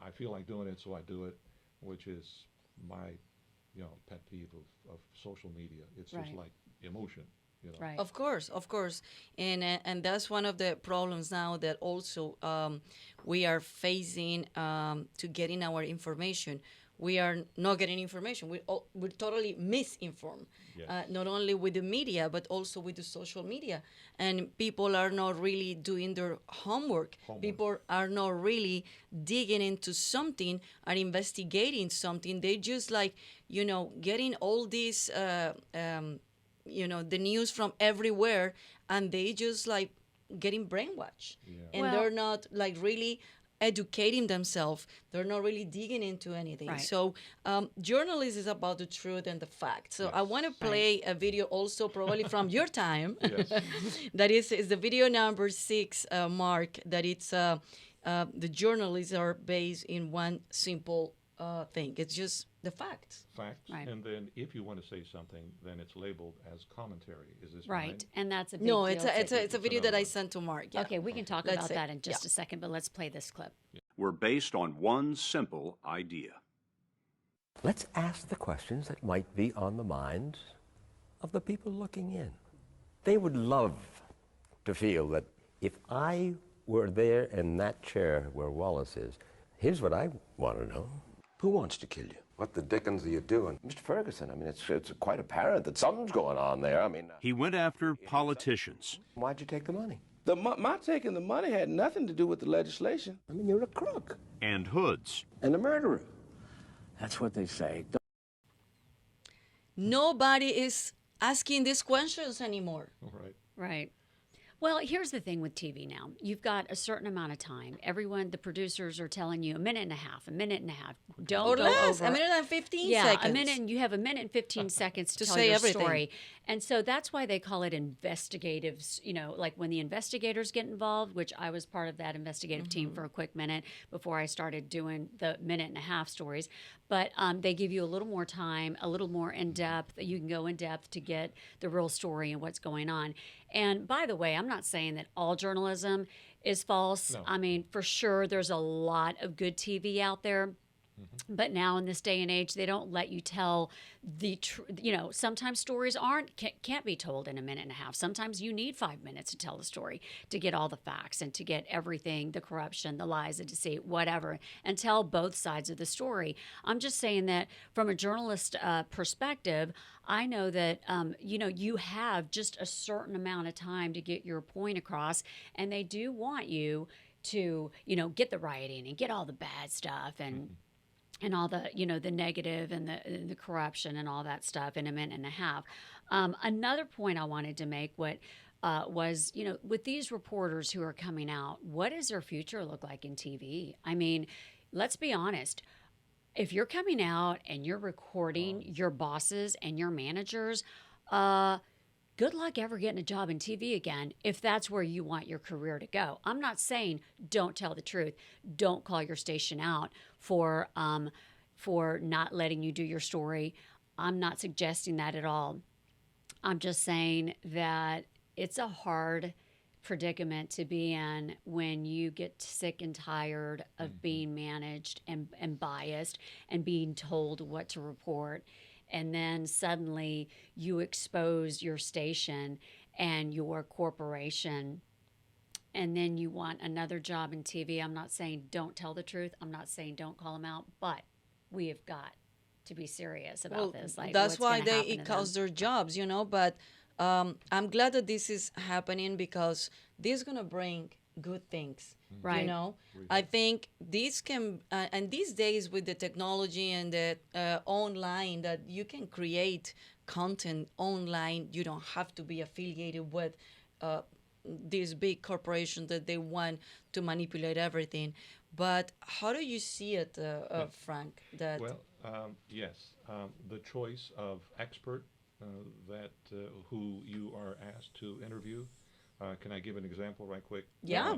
I feel like doing it, so I do it, which is my, pet peeve of social media. It's just Right. like emotion. Right. Of course, and that's one of the problems now that also we are facing to getting our information. We are not getting information. We're totally misinformed, Yes. not only with the media but also with the social media. And people are not really doing their homework. People are not really digging into something and investigating something. They just getting all these. The news from everywhere, and they just getting brainwashed. And Well- they're not really educating themselves. They're not really digging into anything. Right. So journalism is about the truth and the facts. So I want to play a video also probably from your time. Yes. That is the video number 6, Mark, that it's the journalists are based in one simple thing. It's just the facts. Facts. Right. And then if you want to say something, then it's labeled as commentary. Is this Right. mine? And that's a big No, deal. it's a video that another I one. sent to Mark. Yeah. Okay, we can talk Let's about see. that in just a second, but let's play this clip. Were based on one simple idea. Let's ask the questions that might be on the minds of the people looking in. They would love to feel that if I were there in that chair where Wallace is, here's what I want to know. Who wants to kill you? What the dickens are you doing? Mr. Ferguson, I mean, it's quite apparent that something's going on there. I mean... He went after politicians. Why'd you take the money? My taking the money had nothing to do with the legislation. I mean, you're a crook. And hoods. And a murderer. That's what they say. Nobody is asking these questions anymore. All right. Right. Well, here's the thing with TV now. You've got a certain amount of time. Everyone, the producers are telling you a minute and a half. Don't Or go less, over. a minute and 15 yeah, seconds. a minute, and you have a minute and 15 seconds to tell say your everything. story. And so that's why they call it investigatives, like when the investigators get involved, which I was part of that investigative team for a quick minute before I started doing the minute and a half stories. But they give you a little more time, a little more in depth. You can go in depth to get the real story and what's going on. And by the way, I'm not saying that all journalism is false. No. I mean, for sure, there's a lot of good TV out there. But now in this day and age, they don't let you tell the sometimes stories can't be told in a minute and a half. Sometimes you need 5 minutes to tell the story, to get all the facts and to get everything, the corruption, the lies, the deceit, whatever, and tell both sides of the story. I'm just saying that from a journalist perspective, I know that, you have just a certain amount of time to get your point across, and they do want you to, get the rioting and get all the bad stuff and all the, the negative and the corruption and all that stuff in a minute and a half. Another point I wanted to make was, with these reporters who are coming out, what does their future look like in TV? I mean, let's be honest. If you're coming out and you're recording your bosses and your managers, good luck ever getting a job in TV again if that's where you want your career to go. I'm not saying don't tell the truth. Don't call your station out for not letting you do your story. I'm not suggesting that at all. I'm just saying that it's a hard predicament to be in when you get sick and tired of being managed and biased and being told what to report. And then suddenly you expose your station and your corporation, and then you want another job in TV. I'm not saying don't tell the truth. I'm not saying don't call them out, but we have got to be serious about this. Like, that's why it costs their jobs, but I'm glad that this is happening because this is going to bring good things. Right. I think this can, and these days with the technology and the online, that you can create content online. You don't have to be affiliated with these big corporations that they want to manipulate everything. But how do you see it, Frank? That yes, the choice of expert who you are asked to interview. Can I give an example right quick? Yeah.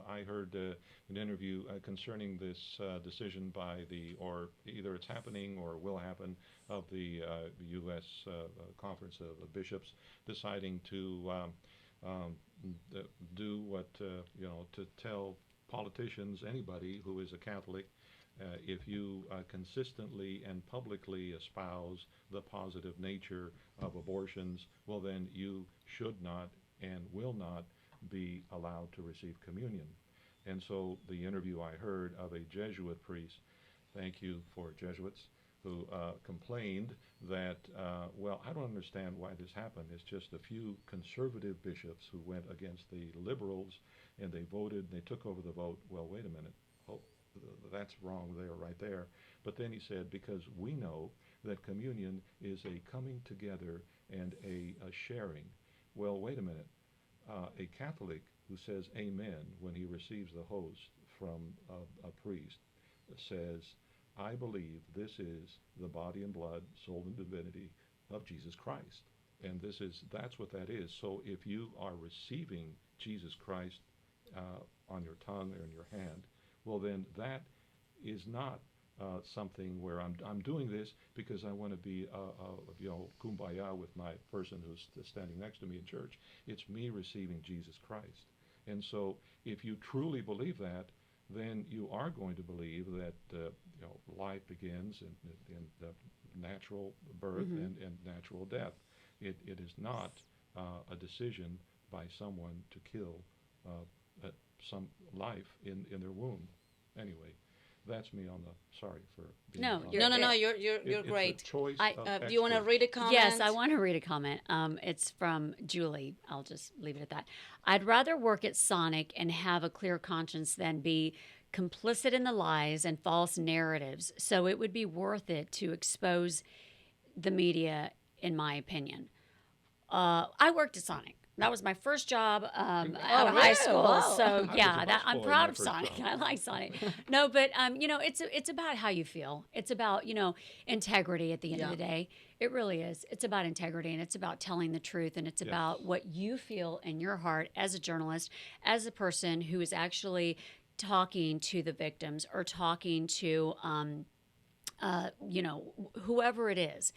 I heard an interview concerning this decision or either it's happening or will happen, of the U.S. Conference of Bishops deciding to do what, to tell politicians, anybody who is a Catholic, if you consistently and publicly espouse the positive nature of abortions, well, then you should not and will not be allowed to receive communion. And so the interview I heard of a Jesuit priest, thank you for Jesuits, who complained that, I don't understand why this happened. It's just a few conservative bishops who went against the liberals, and they took over the vote. Well, wait a minute. Oh, that's wrong there, right there. But then he said, because we know that communion is a coming together and a sharing. Well, wait a minute. A Catholic who says amen when he receives the host from a priest says, I believe this is the body and blood, soul and divinity of Jesus Christ. And that's what that is. So if you are receiving Jesus Christ on your tongue or in your hand, well, then that is not something where I'm doing this because I want to be kumbaya with my person who's standing next to me in church. It's me receiving Jesus Christ. And so if you truly believe that, then you are going to believe that life begins in natural birth and natural death. It is not a decision by someone to kill some life in their womb. Anyway, that's me on the. Sorry for being. No, you're great. It's a choice do you want to read a comment? Yes, I want to read a comment. It's from Julie. I'll just leave it at that. I'd rather work at Sonic and have a clear conscience than be complicit in the lies and false narratives. So it would be worth it to expose the media, in my opinion. I worked at Sonic. That was my first job out of high school. Wow. So yeah, I'm proud of my first Sonic. job. I like Sonic. No, but it's about how you feel. It's about integrity at the end of the day. It really is. It's about integrity, and it's about telling the truth, and it's about what you feel in your heart as a journalist, as a person who is actually talking to the victims or talking to whoever it is.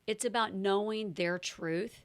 It's about knowing their truth.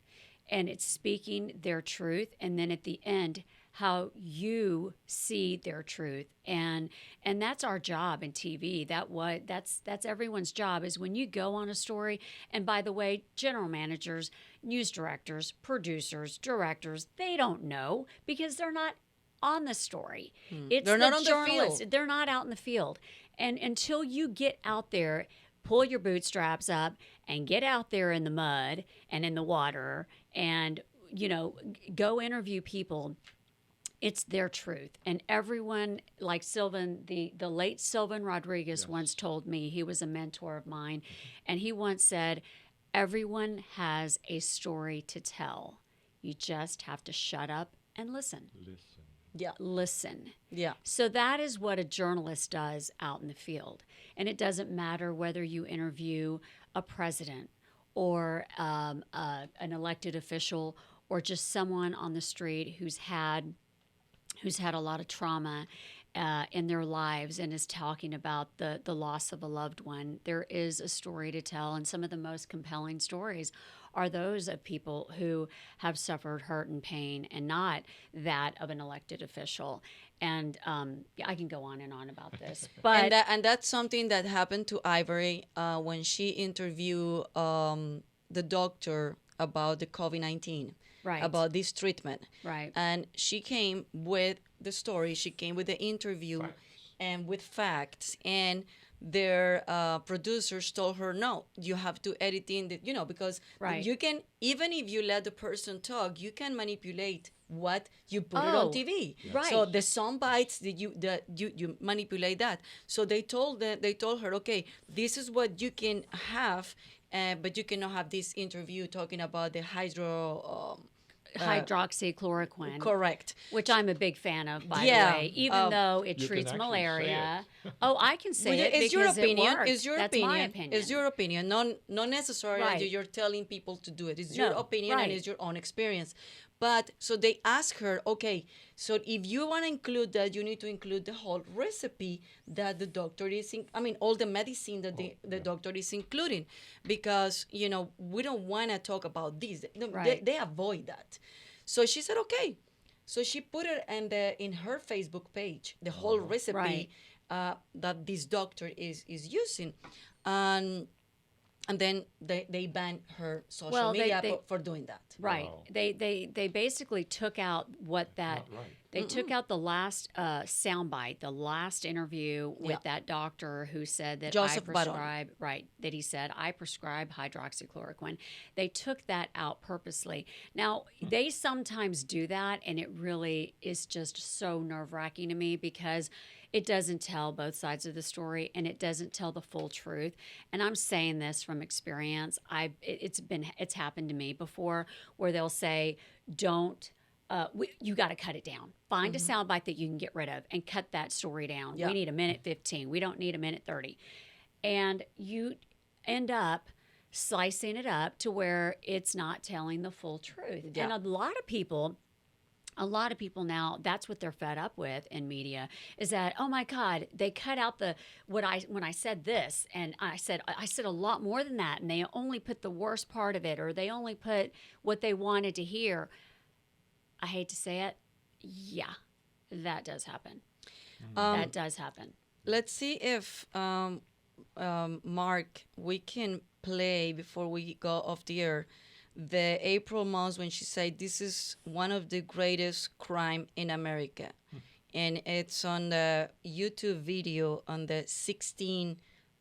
And it's speaking their truth, and then at the end, how you see their truth, and that's our job in TV. That's everyone's job, is when you go on a story. And by the way, general managers, news directors, producers, directors, they don't know because they're not on the story. They're not on the field. They're not out in the field, and until you get out there, pull your bootstraps up and get out there in the mud and in the water and, go interview people. It's their truth. And everyone, like Sylvan, the late Sylvan Rodriguez once told me, he was a mentor of mine, and he once said, everyone has a story to tell. You just have to shut up and listen. Yeah. Listen. Yeah. So that is what a journalist does out in the field. And it doesn't matter whether you interview a president or an elected official or just someone on the street who's had a lot of trauma in their lives and is talking about the loss of a loved one. There is a story to tell, and some of the most compelling stories are those of people who have suffered hurt and pain, and not that of an elected official. And I can go on and on about this, but and that's something that happened to Ivory when she interviewed the doctor about the COVID-19, right, about this treatment, right, and she came with the story. She came with the interview, and with facts, and their producers told her, no, you have to edit in the, because right, you can, even if you let the person talk, you can manipulate what you put it on TV. Right. So the sound bites that you manipulate that. So they told her, okay, this is what you can have, but you cannot have this interview talking about the hydroxychloroquine. Correct. Which I'm a big fan of, by the Yeah. way, even though it You treats can actually malaria. say Oh, I can say it It's your because opinion. it works. It's your That's opinion. my opinion. It's your opinion. Not necessarily Right. that you're telling people to do it. It's your No, opinion right. and it's your own experience. But so they ask her, okay, so if you want to include that, you need to include the whole recipe that the doctor is, all the medicine that the doctor is including, because, we don't want to talk about this. Right. They avoid that. So she said, okay. So she put it in her Facebook page, the whole recipe Right. that this doctor is using. And then they banned her social media for doing that. Right. Wow. They basically took out what that Not right. they took out the last soundbite, the last interview with that doctor who said that Joseph I Baron. prescribe that he said I prescribe hydroxychloroquine. They took that out purposely. Now they sometimes do that, and it really is just so nerve-wracking to me because it doesn't tell both sides of the story, and it doesn't tell the full truth. And I'm saying this from experience. It's happened to me before, where they'll say, "Don't, you got to cut it down. Find a soundbite that you can get rid of, and cut that story down. Yeah. We need a minute 15. We don't need a minute 30." And you end up slicing it up to where it's not telling the full truth. Yeah. And a lot of people now, that's what they're fed up with in media, is that, oh my God, they cut out when I said this, and I said a lot more than that, and they only put the worst part of it, or they only put what they wanted to hear. I hate to say it, yeah, that does happen. That does happen. Let's see if Mark, we can play before we go off the air the April Moss when she said this is one of the greatest crime in America. And it's on the YouTube video on the 16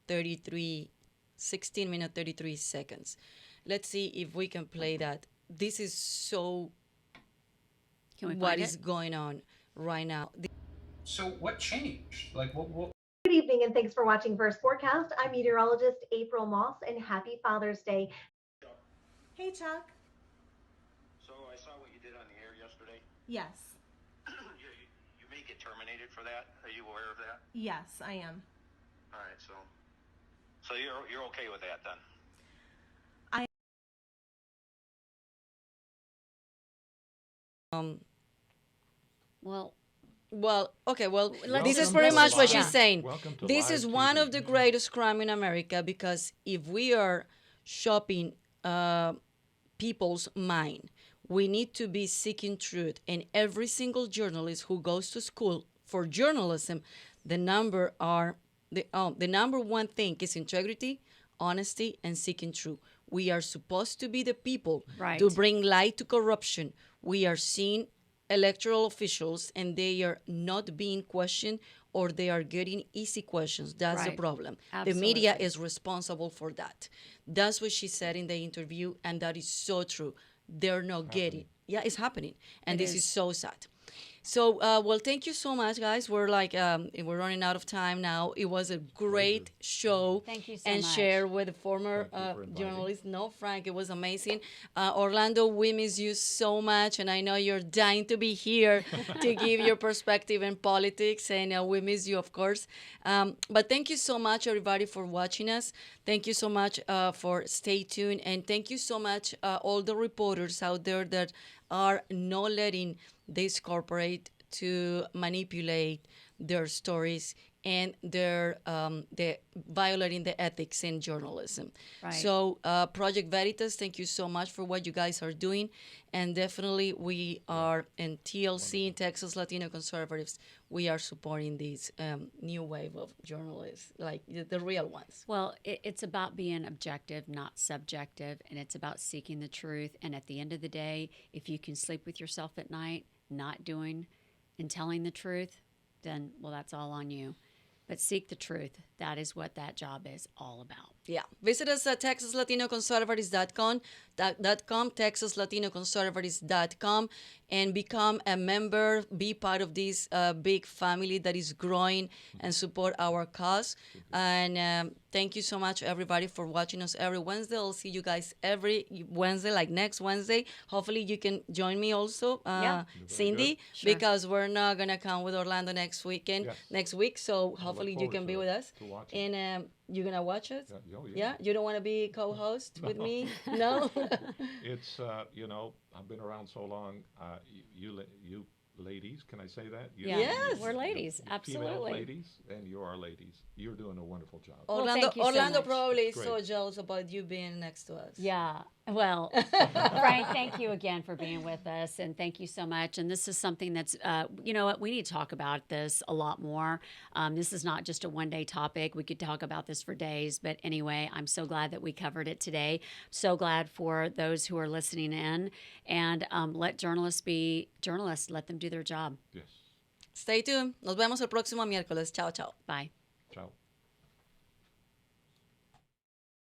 minute 33 seconds. Let's see if we can play that. This is so what is going on right now. So what changed? Like what Good evening, and thanks for watching First Forecast. I'm meteorologist April Moss, and happy Father's Day. Hey, Chuck. So I saw what you did on the air yesterday. Yes. You may get terminated for that. Are you aware of that? Yes, I am. All right, so you're okay with that then? This is pretty much what she's saying. This is live one TV. of the greatest crime in America, because if we are shopping people's mind, we need to be seeking truth. And every single journalist who goes to school for journalism, the number one thing is integrity, honesty, and seeking truth. We are supposed to be the people to bring light to corruption. We are seeing electoral officials, and they are not being questioned, or they are getting easy questions. That's the problem. Absolutely. The media is responsible for that. That's what she said in the interview, and that is so true. They're not getting. Yeah, it's happening, and this is so sad. So, well, thank you so much, guys. We're we're running out of time now. It was a great show. Thank you so and much. share with the former journalist. No, Frank, it was amazing. Orlando, we miss you so much, and I know you're dying to be here to give your perspective in politics, and we miss you, of course. But thank you so much, everybody, for watching us. Thank you so much for stay tuned, and thank you so much, all the reporters out there that are not letting this corporate to manipulate their stories and they're violating the ethics in journalism. Right. So Project Veritas, thank you so much for what you guys are doing. And definitely we are in TLC, in Texas Latino Conservatives, we are supporting this new wave of journalists, like the real ones. Well, it's about being objective, not subjective, and it's about seeking the truth. And at the end of the day, if you can sleep with yourself at night, not doing and telling the truth, then, well, that's all on you. But seek the truth. That is what that job is all about. Yeah. Visit us at TexasLatinoConservatives.com, TexasLatinoConservatives.com, and become a member, be part of this big family that is growing and support our cause. And thank you so much, everybody, for watching us every Wednesday. I'll see you guys every Wednesday, like next Wednesday. Hopefully you can join me also, Cindy, Sure. because we're not going to come with Orlando next week. So hopefully you can be with us. And you're going to watch us? Yeah? You don't want to be co-host with me? No? It's, I've been around so long. You ladies, can I say that? Yes, we're ladies, female absolutely. ladies, and you are ladies. You're doing a wonderful job. Thank you so Orlando much. probably is Great. so jealous about you being next to us. Yeah. Well, Frank, thank you again for being with us, and thank you so much. And this is something that's, you know what, we need to talk about this a lot more. This is not just a one-day topic. We could talk about this for days, but anyway, I'm so glad that we covered it today. So glad for those who are listening in, and let journalists be journalists. Let them do their job. Yes. Stay tuned. Nos vemos el próximo miércoles. Chao, chao. Bye. Ciao.